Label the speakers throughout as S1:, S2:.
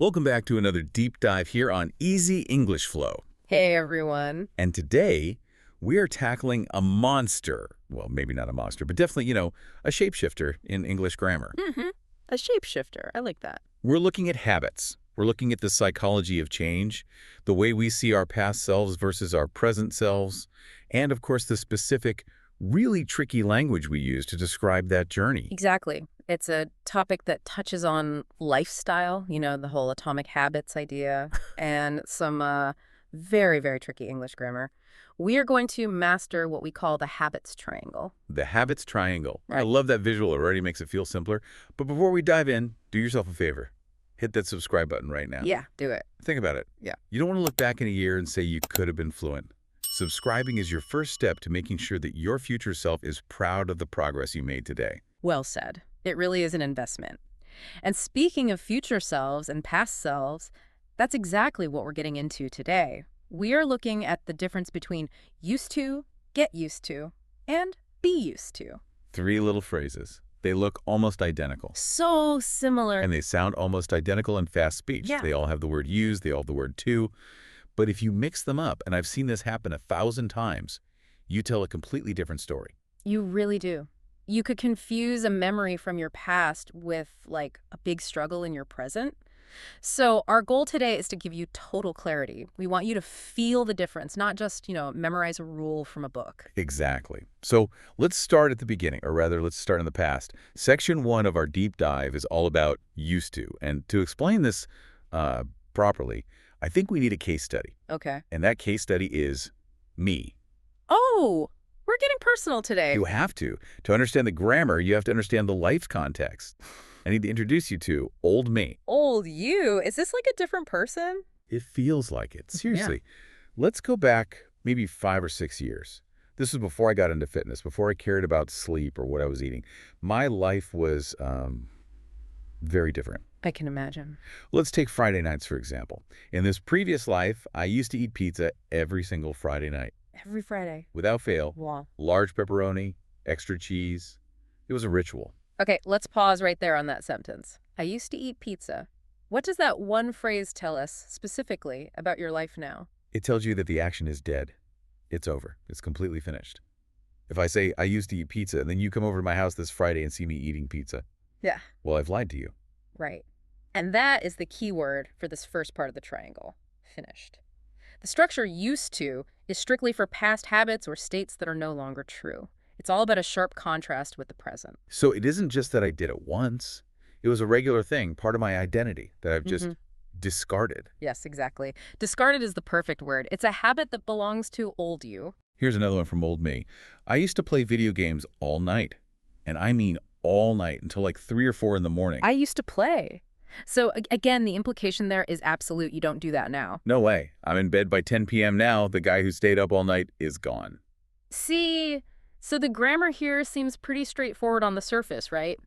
S1: Welcome back to another deep dive here on Easy English Flow.
S2: Hey, everyone.
S1: And today, we are tackling a monster. Well, maybe not a monster, but definitely, a shapeshifter in English grammar.
S2: A shapeshifter. I like that.
S1: We're looking at habits. We're looking at the psychology of change, the way we see our past selves versus our present selves, and, of course, the specific, really tricky language we use to describe that journey.
S2: Exactly. It's a topic that touches on lifestyle, the whole atomic habits idea, and some very, very tricky English grammar. We are going to master what we call the habits triangle.
S1: The habits triangle. I
S2: Right.
S1: love that visual. It already makes it feel simpler. But before we dive in, do yourself a favor. Hit that subscribe button right now.
S2: Yeah, do it.
S1: Think about it.
S2: Yeah.
S1: You don't want to look back in a year and say you could have been fluent. Subscribing is your first step to making sure that your future self is proud of the progress you made today.
S2: Well said. It really is an investment. And speaking of future selves and past selves, that's exactly what we're getting into today. We are looking at the difference between used to, get used to, and be used to.
S1: 3 little phrases. They look almost identical.
S2: So similar.
S1: And they sound almost identical in fast speech.
S2: Yeah.
S1: They all have the word use, they all have the word to. But if you mix them up, and I've seen this happen 1,000 times, you tell a completely different story.
S2: You really do. You could confuse a memory from your past with, like, a big struggle in your present. So our goal today is to give you total clarity. We want you to feel the difference, not just, memorize a rule from a book.
S1: Exactly. So let's start at the beginning, or rather, let's start in the past. Section 1 of our deep dive is all about used to. And to explain this properly, I think we need a case study.
S2: Okay.
S1: And that case study is me.
S2: Oh, we're getting personal today.
S1: You have to. To understand the grammar, you have to understand the life context. I need to introduce you to old me.
S2: Old you? Is this like a different person?
S1: It feels like it. Seriously. Let's go back maybe 5 or 6 years. This was before I got into fitness, before I cared about sleep or what I was eating. My life was very different.
S2: I can imagine.
S1: Let's take Friday nights, for example. In this previous life, I used to eat pizza every single Friday night.
S2: Every Friday.
S1: Without fail.
S2: Wow.
S1: Large pepperoni, extra cheese. It was a ritual.
S2: Okay, let's pause right there on that sentence. I used to eat pizza. What does that one phrase tell us specifically about your life now?
S1: It tells you that the action is dead. It's over. It's completely finished. If I say, I used to eat pizza, and then you come over to my house this Friday and see me eating pizza,
S2: Yeah.
S1: well, I've lied to you.
S2: Right. And that is the key word for this first part of the triangle. Finished. The structure used to is strictly for past habits or states that are no longer true. It's all about a sharp contrast with the present.
S1: So it isn't just that I did it once. It was a regular thing, part of my identity that I've just discarded.
S2: Yes, exactly. Discarded is the perfect word. It's a habit that belongs to old you.
S1: Here's another one from old me. I used to play video games all night. And I mean all night until like 3 or 4 in the morning.
S2: I used to play. So again, the implication there is absolute. You don't do that now.
S1: No way. I'm in bed by 10 p.m. now. The guy who stayed up all night is gone.
S2: See, so the grammar here seems pretty straightforward on the surface, right?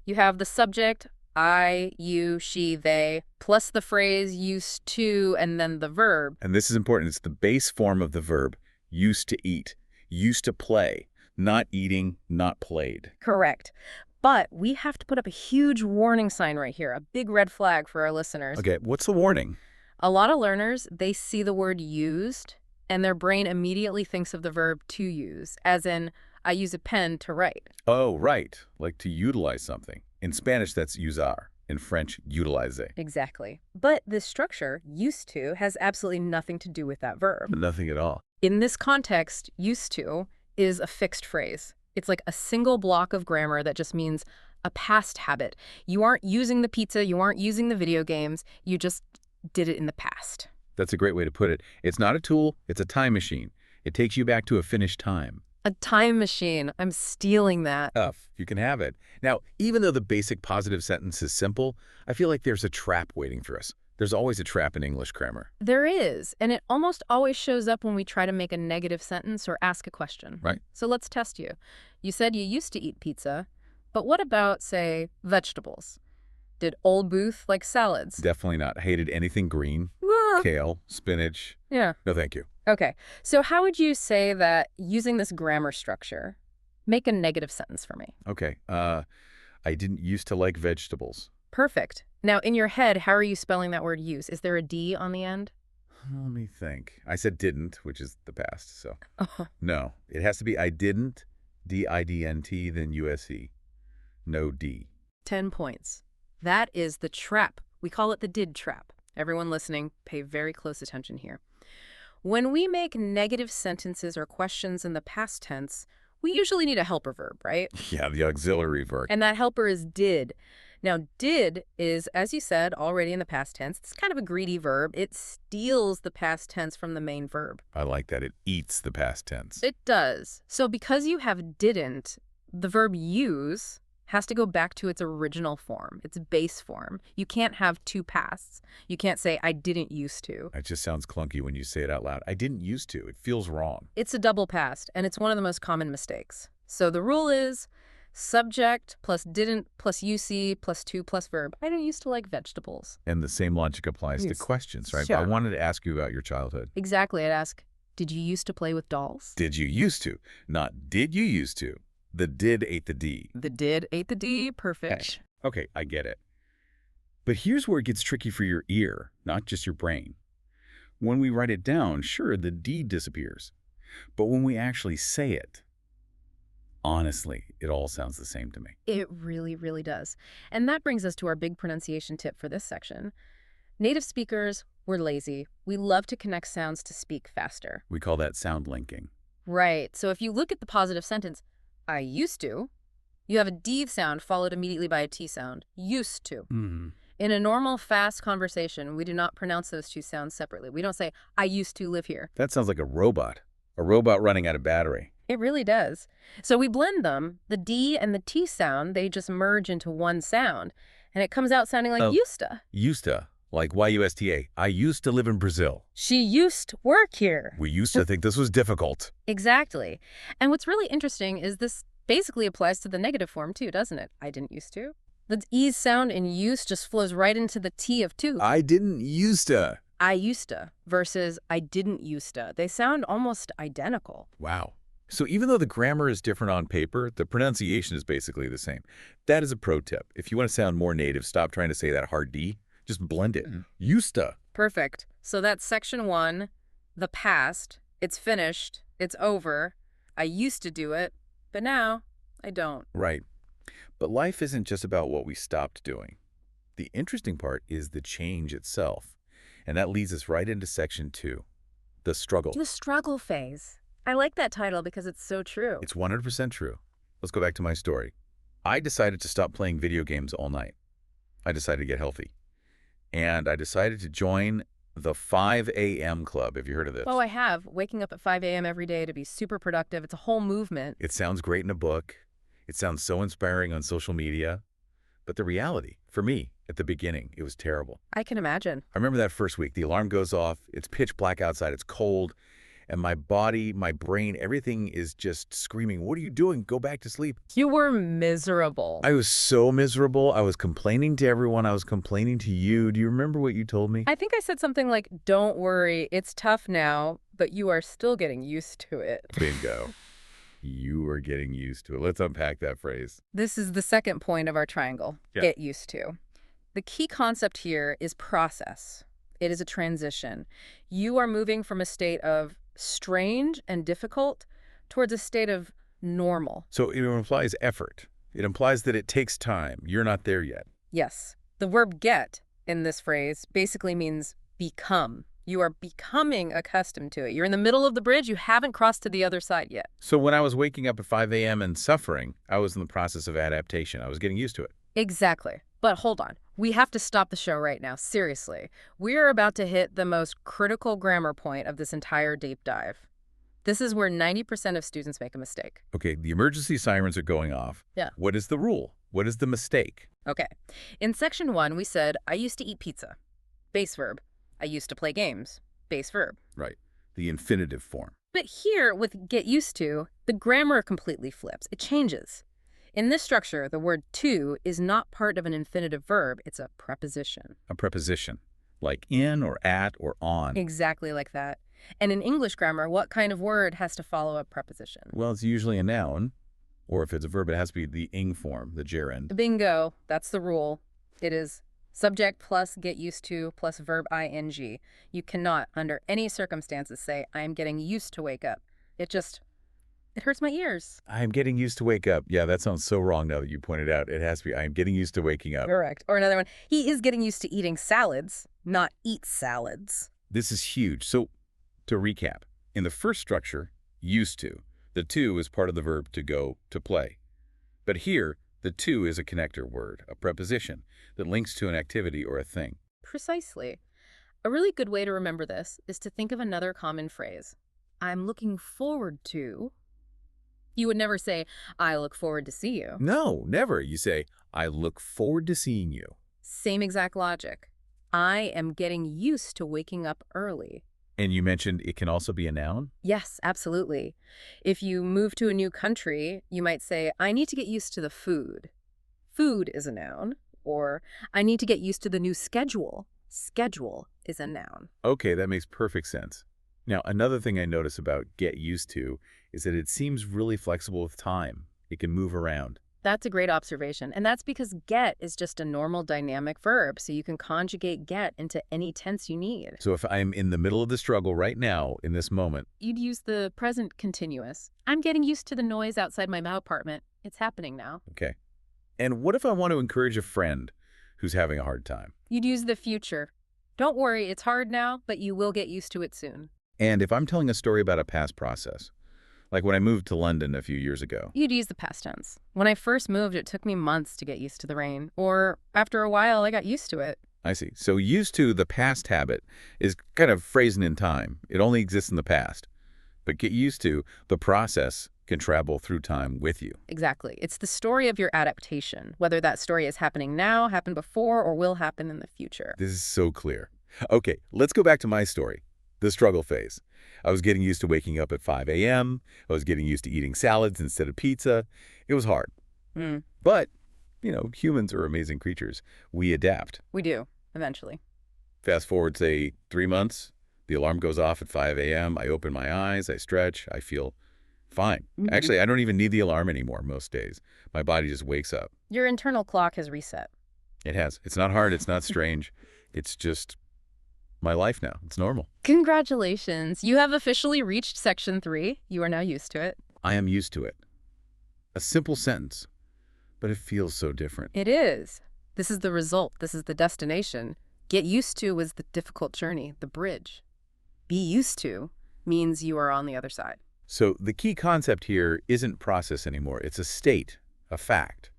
S2: You have the subject, I, you, she, they, plus the phrase used to, and then the verb.
S1: And this is important. It's the base form of the verb. Used to eat. Used to play. Not eating, not played.
S2: Correct. But we have to put up a huge warning sign right here, a big red flag for our listeners.
S1: Okay, what's the warning?
S2: A lot of learners, they see the word used, and their brain immediately thinks of the verb to use, as in, I use a pen to write.
S1: Oh, right. Like to utilize something. In Spanish, that's usar. In French, utilize.
S2: Exactly. But this structure, used to, has absolutely nothing to do with that verb.
S1: Nothing at all.
S2: In this context, used to is a fixed phrase. It's like a single block of grammar that just means a past habit. You aren't using the pizza, you aren't using the video games, you just did it in the past.
S1: That's a great way to put it. It's not a tool, it's a time machine. It takes you back to a finished time.
S2: A time machine. I'm stealing that.
S1: Tough. You can have it. Now, even though the basic positive sentence is simple, I feel like there's a trap waiting for us. There's always a trap in English grammar.
S2: There is, and it almost always shows up when we try to make a negative sentence or ask a question.
S1: Right.
S2: So let's test you. You said you used to eat pizza, but what about, say, vegetables? Did Old Booth like salads?
S1: Definitely not. Hated anything green.
S2: Ah,
S1: Kale, spinach.
S2: yeah.
S1: No, thank you.
S2: Okay, so how would you say that using this grammar structure, make a negative sentence for me?
S1: Okay. I didn't used to like vegetables.
S2: Perfect. Now, in your head, how are you spelling that word use? Is there a D on the end?
S1: Let me think. I said didn't, which is the past, so.
S2: Oh,
S1: No, it has to be I didn't, D-I-D-N-T, then U-S-E. No D.
S2: 10 points. That is the trap. We call it the did trap. Everyone listening, pay very close attention here. When we make negative sentences or questions in the past tense, we usually need a helper verb, right?
S1: Yeah, the auxiliary verb.
S2: And that helper is did. Now, did is, as you said, already in the past tense. It's kind of a greedy verb. It steals the past tense from the main verb.
S1: I like that. It eats the past tense.
S2: It does. So because you have didn't, the verb use has to go back to its original form, its base form. You can't have two pasts. You can't say, I didn't used to.
S1: It just sounds clunky when you say it out loud. I didn't used to. It feels wrong.
S2: It's a double past, and it's one of the most common mistakes. So the rule is subject plus didn't plus UC plus to plus verb. I didn't used to like vegetables.
S1: And the same logic applies to
S2: Yes.
S1: questions, right?
S2: Sure.
S1: I wanted to ask you about your childhood.
S2: Exactly. I'd ask, did you used to play with dolls?
S1: Did you used to? Not did you used to. The did ate the D.
S2: The did ate the D. Perfect.
S1: Okay, I get it. But here's where it gets tricky for your ear, not just your brain. When we write it down, sure, the D disappears. But when we actually say it, honestly, it all sounds the same to me.
S2: It really, really does. And that brings us to our big pronunciation tip for this section. Native speakers, we're lazy. We love to connect sounds to speak faster.
S1: We call that sound linking.
S2: Right. So if you look at the positive sentence, I used to, you have a D sound followed immediately by a T sound. Used to.
S1: Mm-hmm.
S2: In a normal, fast conversation, we do not pronounce those two sounds separately. We don't say, I used to live here.
S1: That sounds like a robot running out of battery.
S2: It really does. So we blend them. The D and the T sound, they just merge into one sound. And it comes out sounding like
S1: Oh.
S2: used to.
S1: Used to, like Y-U-S-T-A. I used to live in Brazil.
S2: She used to work here.
S1: We used to think this was difficult.
S2: Exactly. And what's really interesting is this basically applies to the negative form too, doesn't it? I didn't used to. The E sound in use just flows right into the T of to.
S1: I didn't used to.
S2: I used to versus I didn't used to. They sound almost identical.
S1: Wow. So even though the grammar is different on paper, the pronunciation is basically the same. That is a pro tip. If you want to sound more native, stop trying to say that hard D. Just blend it. Used to.
S2: Perfect. So that's section 1, the past. It's finished. It's over. I used to do it, but now I don't.
S1: Right. But life isn't just about what we stopped doing. The interesting part is the change itself. And that leads us right into section 2, the struggle.
S2: The struggle phase. I like that title because it's so true.
S1: It's 100% true. Let's go back to my story. I decided to stop playing video games all night. I decided to get healthy. And I decided to join the 5 a.m. club. Have you heard of this?
S2: Oh, I have. Waking up at 5 a.m. every day to be super productive. It's a whole movement.
S1: It sounds great in a book. It sounds so inspiring on social media. But the reality, for me, at the beginning, it was terrible.
S2: I can imagine.
S1: I remember that first week. The alarm goes off. It's pitch black outside. It's cold. And my body, my brain, everything is just screaming, what are you doing? Go back to sleep.
S2: You were miserable.
S1: I was so miserable. I was complaining to everyone. I was complaining to you. Do you remember what you told me?
S2: I think I said something like, don't worry, it's tough now, but you are still getting used to it.
S1: Bingo. You are getting used to it. Let's unpack that phrase.
S2: This is the second point of our triangle,
S1: Yeah.
S2: get used to. The key concept here is process. It is a transition. You are moving from a state of strange and difficult towards a state of normal.
S1: So it implies effort. It implies that it takes time. You're not there yet.
S2: Yes. The verb get in this phrase basically means become. You are becoming accustomed to it. You're in the middle of the bridge. You haven't crossed to the other side yet.
S1: So when I was waking up at 5 a.m. and suffering, I was in the process of adaptation. I was getting used to it.
S2: Exactly. But hold on. We have to stop the show right now. Seriously. We are about to hit the most critical grammar point of this entire deep dive. This is where 90% of students make a mistake.
S1: Okay, the emergency sirens are going off.
S2: Yeah.
S1: What is the rule? What is the mistake?
S2: Okay. In section 1, we said, I used to eat pizza. Base verb. I used to play games. Base verb.
S1: Right. The infinitive form.
S2: But here, with get used to, the grammar completely flips. It changes. In this structure, the word to is not part of an infinitive verb. It's a preposition.
S1: A preposition. Like in or at or on.
S2: Exactly like that. And in English grammar, what kind of word has to follow a preposition?
S1: Well, it's usually a noun. Or if it's a verb, it has to be the ing form, the gerund.
S2: Bingo. That's the rule. It is subject plus get used to plus verb ing. You cannot, under any circumstances, say, I am getting used to wake up. It hurts my ears.
S1: I am getting used to wake up. Yeah, that sounds so wrong now that you pointed out. It has to be, I am getting used to waking up.
S2: Correct. Or another one, he is getting used to eating salads, not eat salads.
S1: This is huge. So, to recap, in the first structure, used to, the to is part of the verb to go, to play. But here, the to is a connector word, a preposition, that links to an activity or a thing.
S2: Precisely. A really good way to remember this is to think of another common phrase. I'm looking forward to. You would never say, I look forward to see you.
S1: No, never. You say, I look forward to seeing you.
S2: Same exact logic. I am getting used to waking up early.
S1: And you mentioned it can also be a noun?
S2: Yes, absolutely. If you move to a new country, you might say, I need to get used to the food. Food is a noun. Or, I need to get used to the new schedule. Schedule is a noun.
S1: Okay, that makes perfect sense. Now, another thing I notice about get used to is that it seems really flexible with time. It can move around.
S2: That's a great observation. And that's because get is just a normal dynamic verb, so you can conjugate get into any tense you need.
S1: So if I'm in the middle of the struggle right now, in this moment,
S2: You'd use the present continuous. I'm getting used to the noise outside my apartment. It's happening now.
S1: okay. And what if I want to encourage a friend who's having a hard time?
S2: You'd use the future. Don't worry, it's hard now, but you will get used to it soon.
S1: And if I'm telling a story about a past process, like when I moved to London a few years ago,
S2: You'd use the past tense. When I first moved, it took me months to get used to the rain. Or after a while, I got used to it.
S1: I see. So used to, the past habit, is kind of phrasing in time. It only exists in the past. But get used to, the process can travel through time with you.
S2: Exactly. It's the story of your adaptation, whether that story is happening now, happened before, or will happen in the future.
S1: This is so clear. Okay, let's go back to my story, the struggle phase. I was getting used to waking up at 5 a.m. I was getting used to eating salads instead of pizza. It was hard.
S2: Mm,
S1: But, humans are amazing creatures. We adapt.
S2: we do, eventually.
S1: Fast forward, say, 3 months. The alarm goes off at 5 a.m. I open my eyes. I stretch. I feel fine.
S2: Mhm.
S1: Actually, I don't even need the alarm anymore most days. My body just wakes up.
S2: Your internal clock has reset.
S1: It has. It's not hard. It's not strange. It's just my life now. It's normal.
S2: Congratulations. You have officially reached Section 3. You are now used to it.
S1: I am used to it. A simple sentence, but it feels so different.
S2: It is. This is the result. This is the destination. Get used to is the difficult journey, the bridge. Be used to means you are on the other side.
S1: So the key concept here isn't process anymore. It's a state, a fact.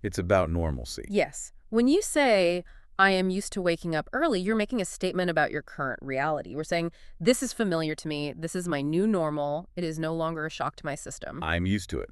S1: It's about normalcy.
S2: Yes. When you say, I am used to waking up early, you're making a statement about your current reality. We're saying, this is familiar to me. This is my new normal. It is no longer a shock to my system.
S1: I'm used to it.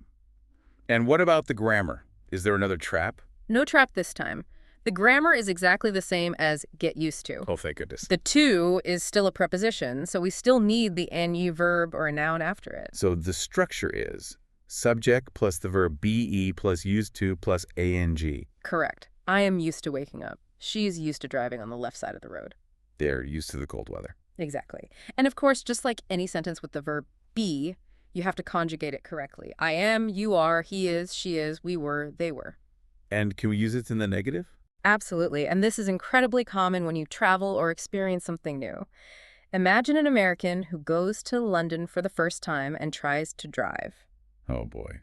S1: And what about the grammar? Is there another trap?
S2: No trap this time. The grammar is exactly the same as get used to.
S1: Oh, thank goodness.
S2: The to is still a preposition, so we still need the nu verb or a noun after it.
S1: So the structure is subject plus the verb be plus used to plus ang.
S2: Correct. I am used to waking up. She's used to driving on the left side of the road.
S1: They're used to the cold weather.
S2: Exactly. And of course, just like any sentence with the verb be, you have to conjugate it correctly. I am, you are, he is, she is, we were, they were.
S1: And can we use it in the negative?
S2: Absolutely. And this is incredibly common when you travel or experience something new. Imagine an American who goes to London for the first time and tries to drive.
S1: Oh, boy.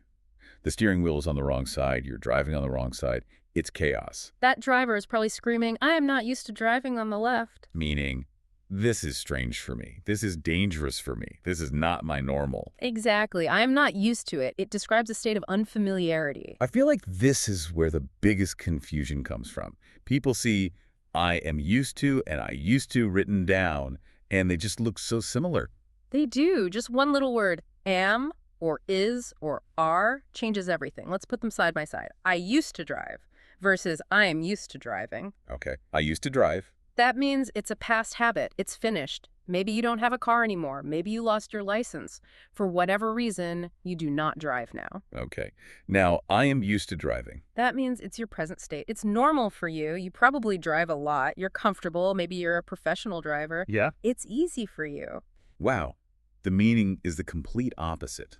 S1: The steering wheel is on the wrong side. You're driving on the wrong side. It's chaos.
S2: That driver is probably screaming, I am not used to driving on the left.
S1: Meaning, this is strange for me. This is dangerous for me. This is not my normal.
S2: Exactly. I am not used to it. It describes a state of unfamiliarity.
S1: I feel like this is where the biggest confusion comes from. People see I am used to and I used to written down, and they just look so similar.
S2: They do. Just one little word, am or is or are, changes everything. Let's put them side by side. I used to drive versus I am used to driving.
S1: Okay. I used to drive.
S2: That means it's a past habit. It's finished. Maybe you don't have a car anymore. Maybe you lost your license. For whatever reason, you do not drive now.
S1: Okay. Now, I am used to driving.
S2: That means it's your present state. It's normal for you. You probably drive a lot. You're comfortable. Maybe you're a professional driver.
S1: Yeah.
S2: It's easy for you.
S1: Wow. The meaning is the complete opposite.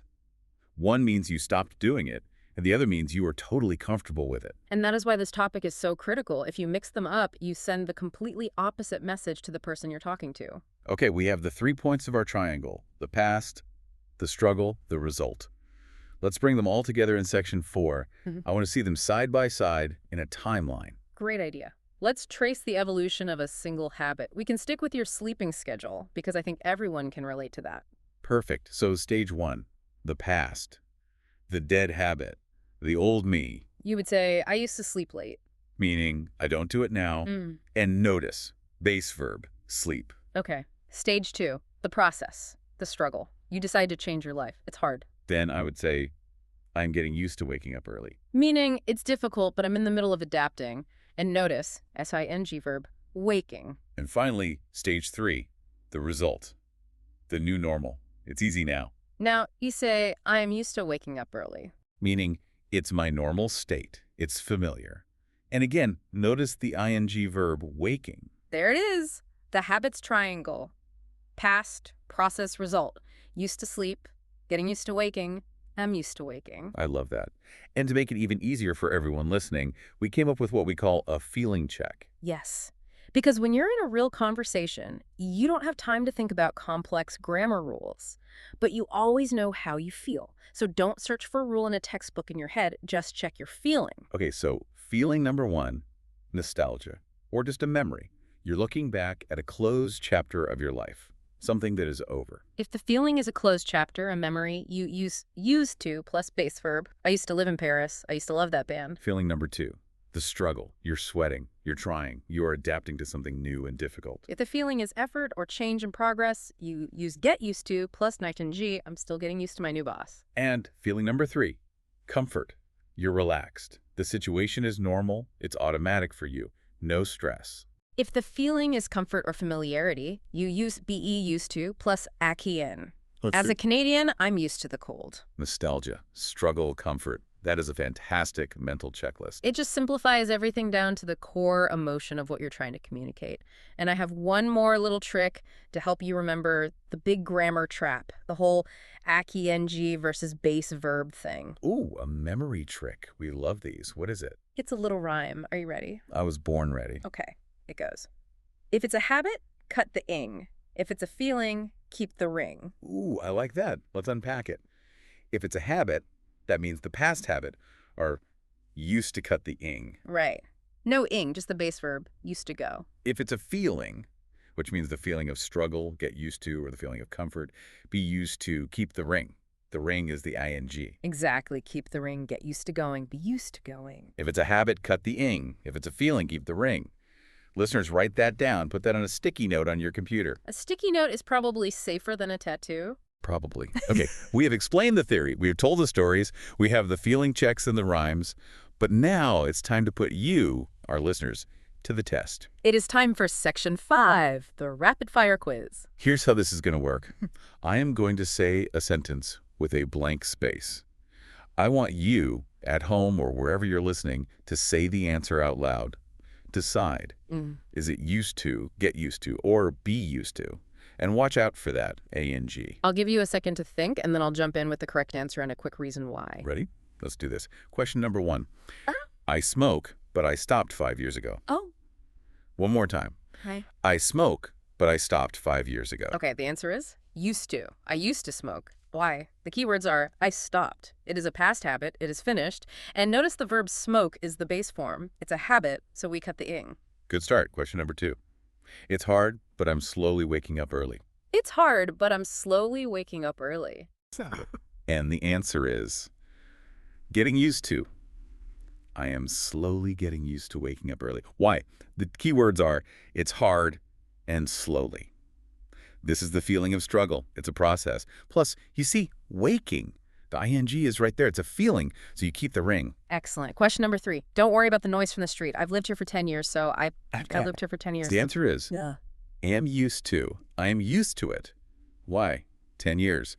S1: One means you stopped doing it, and the other means you are totally comfortable with it.
S2: And that is why this topic is so critical. If you mix them up, you send the completely opposite message to the person you're talking to.
S1: Okay, we have the 3 points of our triangle: the past, the struggle, the result. Let's bring them all together in section 4.
S2: Mhm.
S1: I want to see them side by side in a timeline.
S2: Great idea. Let's trace the evolution of a single habit. We can stick with your sleeping schedule because I think everyone can relate to that.
S1: Perfect. So stage 1, the past, the dead habit, the old me,
S2: You would say, I used to sleep late.
S1: meaning I don't do it now, and notice, base verb, sleep.
S2: Okay. Stage 2, the process, the struggle. You decide to change your life. It's hard.
S1: Then I would say I'm getting used to waking up early.
S2: Meaning, it's difficult, but I'm in the middle of adapting. And notice, S-I-N-G verb, waking.
S1: And finally, stage 3, the result, the new normal. It's easy now,
S2: Now, you say, I am used to waking up early.
S1: meaning it's my normal state. It's familiar. And again, notice the ing verb waking.
S2: There it is. The habits triangle. Past, process, result. Used to sleep, getting used to waking, am used to waking.
S1: I love that. And to make it even easier for everyone listening, we came up with what we call a feeling check.
S2: Yes. Because when you're in a real conversation, you don't have time to think about complex grammar rules. But you always know how you feel. So don't search for a rule in a textbook in your head. Just check your feeling.
S1: Okay, so feeling number 1, nostalgia, or just a memory. You're looking back at a closed chapter of your life, something that is over.
S2: If the feeling is a closed chapter, a memory, you use used to plus base verb. I used to live in Paris. I used to love that band.
S1: Feeling number 2, the struggle. You're sweating, you're trying, you're adapting to something new and difficult.
S2: If the feeling is effort or change in progress, you use get used to plus ing. I'm still getting used to my new boss.
S1: And feeling number 3, comfort. You're relaxed. The situation is normal. It's automatic for you. No stress.
S2: If the feeling is comfort or familiarity, you use be used to plus in. As a Canadian, I'm used to the cold.
S1: Nostalgia, struggle, comfort. That is a fantastic mental checklist.
S2: It just simplifies everything down to the core emotion of what you're trying to communicate. And I have one more little trick to help you remember the big grammar trap, the whole ing versus base verb thing.
S1: Ooh, a memory trick. We love these. What is it?
S2: It's a little rhyme. Are you ready?
S1: I was born ready.
S2: Okay, it goes. If it's a habit, cut the ing. If it's a feeling, keep the ring.
S1: Ooh, I like that. Let's unpack it. If it's a habit, that means the past habit, or used to cut the ing.
S2: Right. No ing, just the base verb, used to go.
S1: If it's a feeling, which means the feeling of struggle, get used to, or the feeling of comfort, be used to, keep the ring. The ring is the ing.
S2: Exactly. Keep the ring, get used to going, be used to going.
S1: If it's a habit, cut the ing. If it's a feeling, keep the ring. Listeners, write that down. Put that on a sticky note on your computer.
S2: A sticky note is probably safer than a tattoo.
S1: Probably. Okay, we have explained the theory. We have told the stories. We have the feeling checks and the rhymes. But now it's time to put you, our listeners, to the test.
S2: It is time for Section 5, the rapid fire quiz.
S1: Here's how this is going to work. I am going to say a sentence with a blank space. I want you, at home or wherever you're listening, to say the answer out loud. Decide. Is it used to, get used to, or be used to? And watch out for that, ing.
S2: I'll give you a second to think, and then I'll jump in with the correct answer and a quick reason why.
S1: Ready? Let's do this. Question number 1. I smoke, but I stopped 5 years ago.
S2: Oh.
S1: One more time.
S2: Hi.
S1: I smoke, but I stopped 5 years ago.
S2: Okay, the answer is used to. I used to smoke. Why? The key words are I stopped. It is a past habit. It is finished. And notice the verb smoke is the base form. It's a habit, so we cut the ing.
S1: Good start. Question number 2. It's hard, but I'm slowly waking up early.
S2: It's hard, but I'm slowly waking up early.
S1: And the answer is getting used to. I am slowly getting used to waking up early. Why? The key words are it's hard and slowly. This is the feeling of struggle. It's a process. Plus, you see, waking. The ing is right there. It's a feeling, so you keep the ring.
S2: Excellent. Question number 3. Don't worry about the noise from the street. I've lived here for 10 years, so I lived here for 10 years.
S1: The answer is
S2: Yeah.
S1: am used to. I am used to it. Why? 10 years.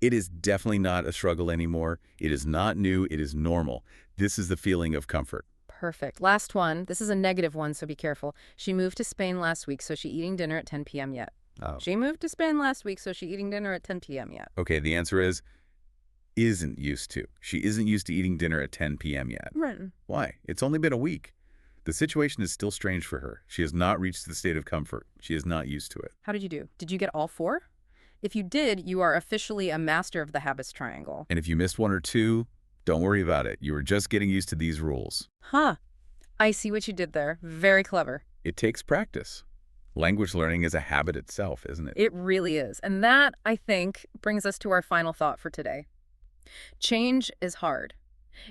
S1: It is definitely not a struggle anymore. It is not new. It is normal. This is the feeling of comfort.
S2: Perfect. Last one. This is a negative one, so be careful. She moved to Spain last week, so she eating dinner at 10 p.m. yet.
S1: Oh.
S2: She moved to Spain last week, so she eating dinner at 10 p.m. yet.
S1: Okay, the answer is isn't used to. She isn't used to eating dinner at 10 p.m. yet.
S2: Right.
S1: Why? It's only been a week. The situation is still strange for her. She has not reached the state of comfort. She is not used to it.
S2: How did you do? Did you get all four? If you did, you are officially a master of the habits triangle.
S1: And if you missed one or two, don't worry about it. You are just getting used to these rules.
S2: Huh. I see what you did there. Very clever.
S1: It takes practice. Language learning is a habit itself, isn't it?
S2: It really is. And that, I think, brings us to our final thought for today. Change is hard.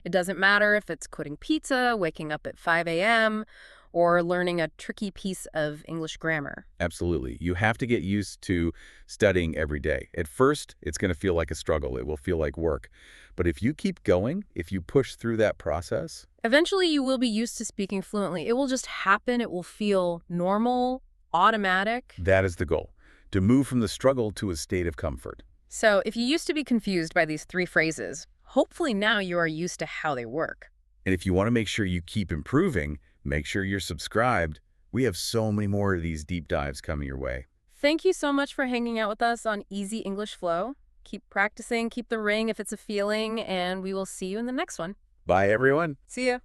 S2: It doesn't matter if it's quitting pizza, waking up at 5 a.m., or learning a tricky piece of English grammar.
S1: Absolutely. You have to get used to studying every day. At first, it's going to feel like a struggle. It will feel like work. But if you keep going, if you push through that process,
S2: Eventually, you will be used to speaking fluently. It will just happen. It will feel normal, automatic.
S1: that is the goal, to move from the struggle to a state of comfort.
S2: So if you used to be confused by these three phrases, hopefully now you are used to how they work.
S1: And if you want to make sure you keep improving, make sure you're subscribed. We have so many more of these deep dives coming your way.
S2: Thank you so much for hanging out with us on Easy English Flow. Keep practicing, keep the ring if it's a feeling, and we will see you in the next one.
S1: Bye, everyone.
S2: See ya.